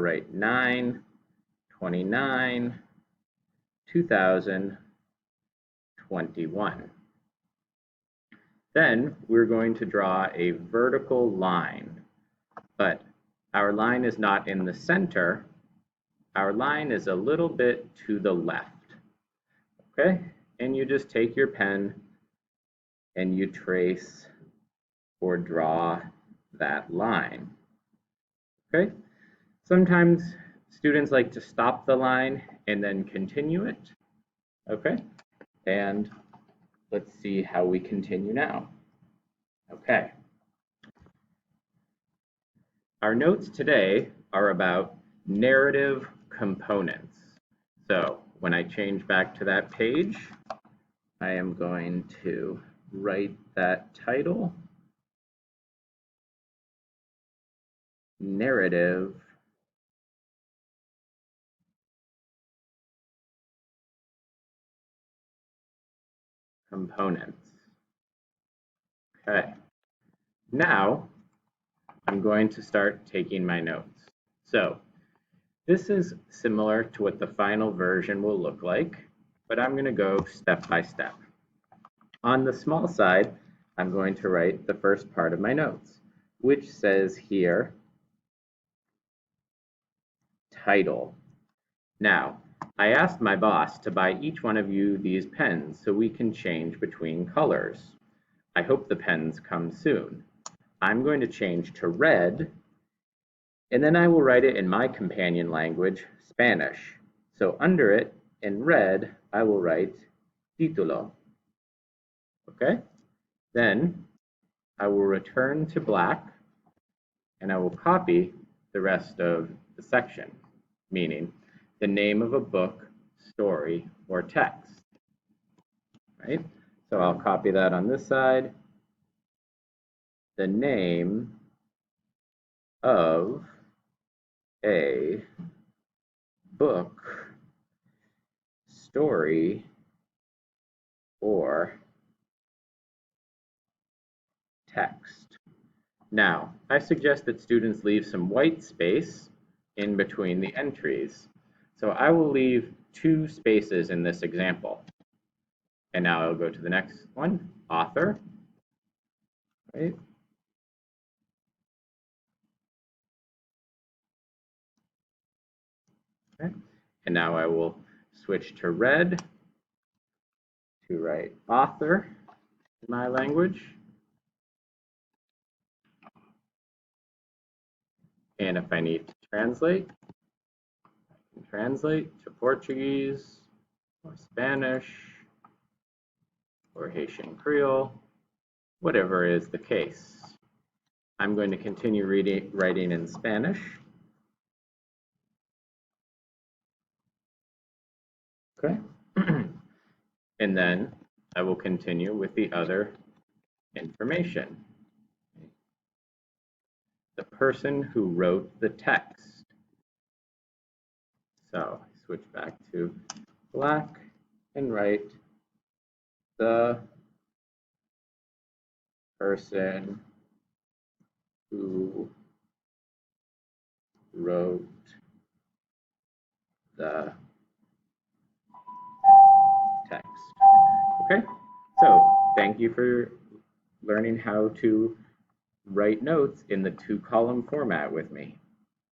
write 9/29, 2021. Then we're going to draw a vertical line, but our line is not in the center. Our line is a little bit to the left, okay? And you just take your pen and you trace or draw that line, okay? Sometimes students like to stop the line and then continue it, okay? And let's see how we continue now. Okay. Our notes today are about narrative components. So when I change back to that page, I am going to write that title, narrative components. Okay. Now I'm going to start taking my notes. So this is similar to what the final version will look like, but I'm going to go step by step. On the small side, I'm going to write the first part of my notes, which says here, title. Now, I asked my boss to buy each one of you these pens so we can change between colors. I hope the pens come soon. I'm going to change to red, and then I will write it in my companion language, Spanish. So under it, in red, I will write título. Okay? Then I will return to black, and I will copy the rest of the section, meaning the name of a book, story, or text. Right? So I'll copy that on this side. The name of a book, story, or text. Now, I suggest that students leave some white space in between the entries. So I will leave 2 spaces in this example. And now I'll go to the next one, author, right? Okay. And now I will switch to red to write author in my language. And if I need to translate, I can translate to Portuguese or Spanish or Haitian Creole, whatever is the case. I'm going to continue writing in Spanish. Okay. And then I will continue with the other information. The person who wrote the text. So I switch back to black and write the person who wrote the text. Okay, so thank you for learning how to write notes in the 2-column format with me.